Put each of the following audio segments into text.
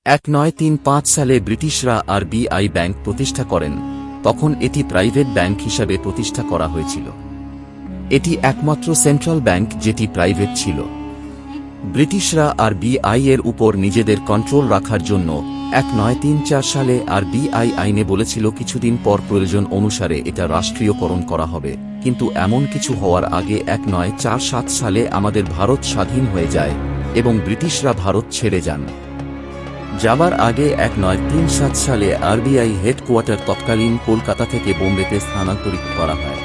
1935 সালে ব্রিটিশরা RBI bank প্রতিষ্ঠা করেন, তখন এটি প্রাইভেট ব্যাংক হিসাবে প্রতিষ্ঠা করা হয়েছিল। এটি একমাত্র সেন্ট্রাল ব্যাংক যেটি প্রাইভেট ছিল। ব্রিটিশরা আরবিআই এর উপর নিজেদের কন্ট্রোল রাখার জন্য 1934 সালে আরবিআই আইনে বলেছিল কিছুদিন পর প্রয়োজন অনুসারে এটা রাষ্ট্রীয়করণ করা হবে, কিন্তু এমন কিছু হওয়ার আগে 1947 সালে আমাদের ভারত স্বাধীন হয়ে যায় এবং ব্রিটিশরা ভারত ছেড়ে যান। যাবার আগে 1937 সালে আরবিআই হেডকোয়ার্টার তৎকালীন কলকাতা থেকে বোম্বেতে স্থানান্তরিত করা হয়।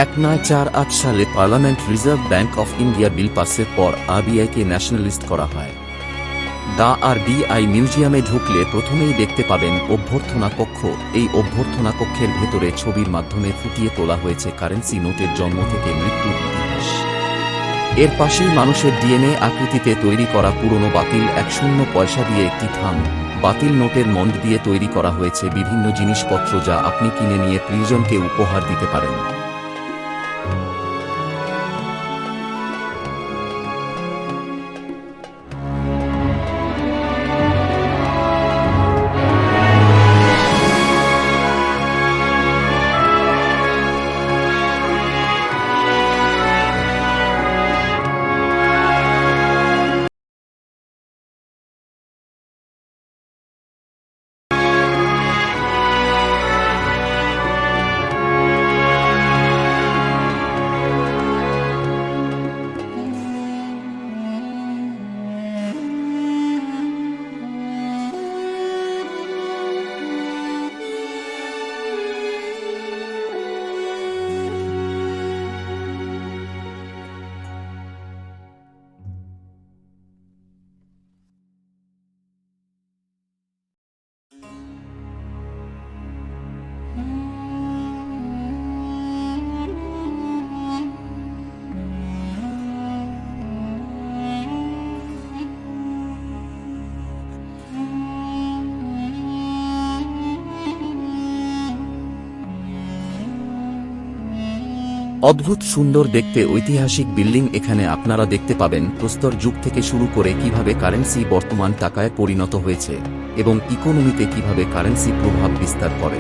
1948 সালে parliament reserve bank of India bill পাসের পর আরবিআইকে ন্যাশনালিস্ট করা হয়। দ্য আরবিআই মিউজিয়ামে ঢুকলে প্রথমেই দেখতে পাবেন অভ্যর্থনা কক্ষ। এই অভ্যর্থনা কক্ষের ভেতরে ছবির মাধ্যমে ফুটিয়ে তোলা হয়েছে কারেন্সি নোটের জন্ম থেকে মৃত্যুর ইতিহাস। এর পাশেই মানুষের ডিএনএ আকৃতিতে তৈরি করা পুরনো বাতিল 10 পয়সা দিয়ে একটি থাম। বাতিল নোটের মন্ড দিয়ে তৈরি করা হয়েছে বিভিন্ন জিনিসপত্র যা আপনি কিনে নিয়ে প্রিয়জনকে উপহার দিতে পারেন। অদ্ভুত সুন্দর দেখতে ঐতিহাসিক বিল্ডিং। এখানে আপনারা দেখতে পাবেন প্রস্তর যুগ থেকে শুরু করে কিভাবে কারেন্সি বর্তমান টাকায় পরিণত হয়েছে এবং ইকোনমিতে কিভাবে কারেন্সি প্রভাব বিস্তার করে।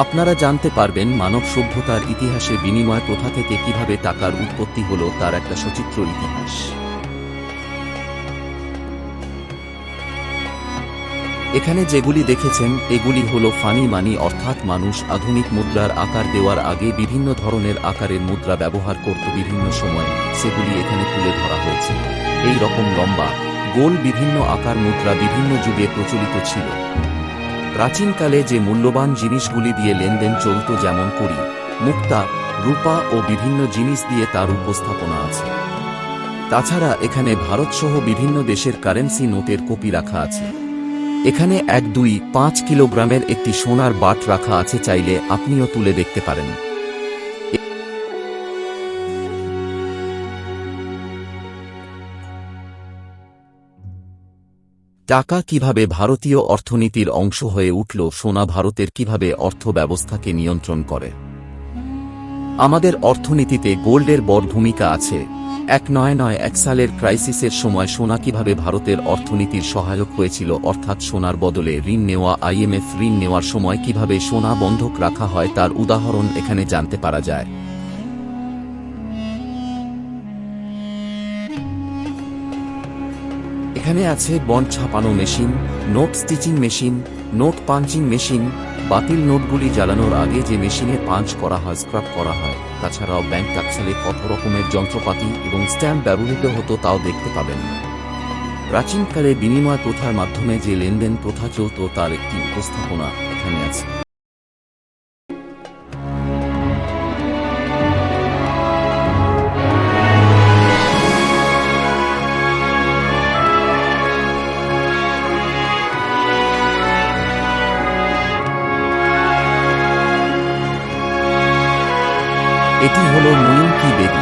আপনারা জানতে পারবেন মানব সভ্যতার ইতিহাসে বিনিময় প্রথা থেকে কিভাবে টাকার উৎপত্তি হলো তার একটা সচিত্র ইতিহাস। এখানে যেগুলি দেখেছেন এগুলি হলো ফানি মানি, অর্থাৎ মানুষ আধুনিক মুদ্রার আকার দেওয়ার আগে বিভিন্ন ধরনের আকারের মুদ্রা ব্যবহার করত বিভিন্ন সময়ে, সেগুলি এখানে তুলে ধরা হয়েছে। এই রকম লম্বা গোল বিভিন্ন আকার মুদ্রা বিভিন্ন যুগে প্রচলিত ছিল। প্রাচীনকালে যে মূল্যবান জিনিসগুলি দিয়ে লেনদেন চলত, যেমন কড়ি, মুক্তা, রূপা ও বিভিন্ন জিনিস দিয়ে তার উপস্থাপনা আছে। তাছাড়া এখানে ভারতসহ বিভিন্ন দেশের কারেন্সি নোটের কপি রাখা আছে। এখানে 1, 2, 5 কিলোগ্রামের একটি সোনার বাট রাখা আছে, চাইলে আপনিও তুলে দেখতে পারেন। টাকা কিভাবে ভারতীয় অর্থনীতির অংশ হয়ে উঠল, সোনা ভারতের কিভাবে অর্থ ব্যবস্থাকে নিয়ন্ত্রণ করে। আমাদের অর্থনীতিতে গোল্ডের বড় ভূমিকা আছে। 1991 সালের ক্রাইসিসের সময় সোনা কিভাবে ভারতের অর্থনীতির সহায়ক হয়েছিল, অর্থাৎ সোনার বদলে ঋণ নেওয়া। আইএমএফ ঋণ নেওয়ার সময় কিভাবে সোনা বন্ধক রাখা হয় তার উদাহরণ এখানে জানতে পারা যায়। এখানে আছে বন্ড ছাপানো machine, note stitching machine, note punching machine, বাতিল নোটগুলি জ্বালানোর আগে যে মেশিনে পাঞ্চ করা হয়, স্ক্রাব করা হয়। তাছাড়াও ব্যাংক টাকসালে কত রকমের যন্ত্রপাতি এবং স্ট্যাম্প ব্যবহৃত হতো তাও দেখতে পাবেন। প্রাচীনকালে বিনিময় প্রথার মাধ্যমে যে লেনদেন প্রথা চলত তার একটি উপস্থাপনা এখানে আছে। এটি হল মুনিম কি বেদি।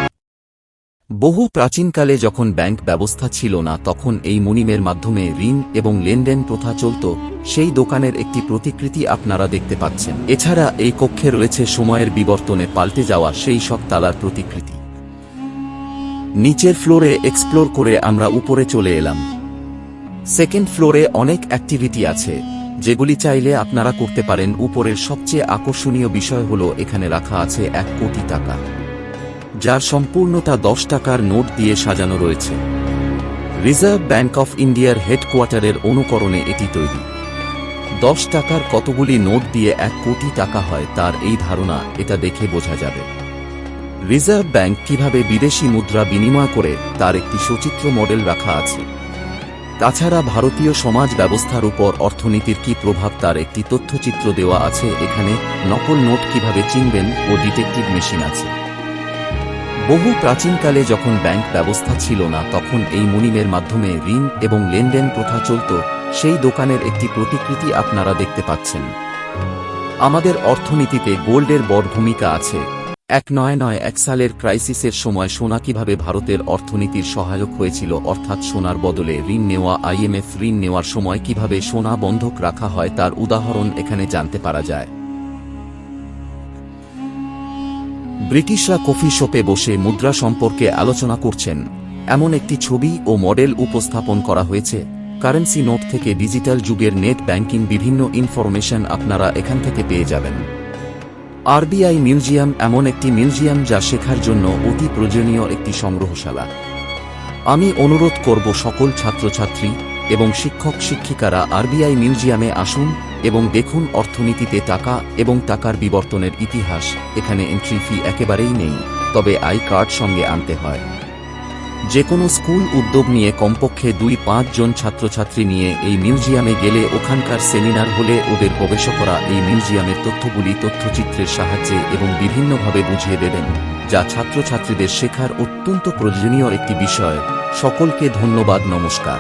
বহু প্রাচীনকালে যখন ব্যাংক ব্যবস্থা ছিল না, তখন এই মুনিমের মাধ্যমে ঋণ এবং লেনদেন প্রথা চলত। সেই দোকানের একটি প্রতিকৃতি আপনারা দেখতে পাচ্ছেন। এছাড়া এই কক্ষে রয়েছে সময়ের বিবর্তনে পাল্টে যাওয়া সেই সব তালার প্রতিকৃতি। নিচের ফ্লোরে এক্সপ্লোর করে আমরা উপরে চলে এলাম। সেকেন্ড ফ্লোরে অনেক অ্যাক্টিভিটি আছে, যেগুলি চাইলে আপনারা করতে পারেন। উপরের সবচেয়ে আকর্ষণীয় বিষয় হল এখানে রাখা আছে 1 কোটি টাকা, যার সম্পূর্ণতা 10 টাকার নোট দিয়ে সাজানো রয়েছে। রিজার্ভ ব্যাংক অফ ইন্ডিয়ার হেডকোয়ার্টারের অনুকরণে এটি তৈরি। 10 টাকার কতগুলি নোট দিয়ে 1 কোটি টাকা হয় তার এই ধারণা এটা দেখে বোঝা যাবে। রিজার্ভ ব্যাংক কিভাবে বিদেশি মুদ্রা বিনিময় করে তার একটি সচিত্র মডেল রাখা আছে। তাছাড়া ভারতীয় সমাজ ব্যবস্থার উপর অর্থনীতির কি প্রভাব তার একটি তথ্যচিত্র দেওয়া আছে এখানে। নকল নোট কিভাবে চিনবেন ও ডিটেকটিভ মেশিন আছে। বহু প্রাচীনকালে যখন ব্যাংক ব্যবস্থা ছিল না, তখন এই মুনিমের মাধ্যমে ঋণ এবং লেনদেন প্রথা চলত। সেই দোকানের একটি প্রতিকৃতি আপনারা দেখতে পাচ্ছেন। আমাদের অর্থনীতিতে গোল্ডের বড় ভূমিকা আছে। 1991 সালের ক্রাইসিসের সময় সোনা কিভাবে ভারতের অর্থনীতির সহায়ক হয়েছিল, অর্থাৎ সোনার বদলে ঋণ নেওয়া। IMF ঋণ নেওয়ার সময় কিভাবে সোনা বন্ধক রাখা হয় তার উদাহরণ এখানে জানতে পারা যায়। ব্রিটিশরা কফি শপে বসে মুদ্রা সম্পর্কে আলোচনা করছেন, এমন একটি ছবি ও মডেল উপস্থাপন করা হয়েছে। কারেন্সি নোট থেকে ডিজিটাল যুগের নেট ব্যাংকিং, বিভিন্ন ইনফরমেশন আপনারা এখান থেকে পেয়ে যাবেন। RBI মিউজিয়াম এমন একটি মিউজিয়াম যা শেখার জন্য অতি প্রয়োজনীয় একটি সংগ্রহশালা। আমি অনুরোধ করব সকল ছাত্রছাত্রী এবং শিক্ষক শিক্ষিকারা RBI মিউজিয়ামে আসুন এবং দেখুন অর্থনীতিতে টাকা এবং টাকার বিবর্তনের ইতিহাস। এখানে এন্ট্রি ফি একেবারেই নেই, তবে কার্ড সঙ্গে আনতে হয়। যে কোনো স্কুল উদ্যোগ নিয়ে কমপক্ষে 2-5 জন ছাত্রছাত্রী নিয়ে এই মিউজিয়ামে গেলে, ওখানকার সেমিনার হলে ওদের গবেষকরা এই মিউজিয়ামের তথ্যগুলি তথ্যচিত্রের সাহায্যে এবং বিভিন্নভাবে বুঝিয়ে দেবেন, যা ছাত্রছাত্রীদের শেখার অত্যন্ত প্রয়োজনীয় একটি বিষয়। সকলকে ধন্যবাদ, নমস্কার।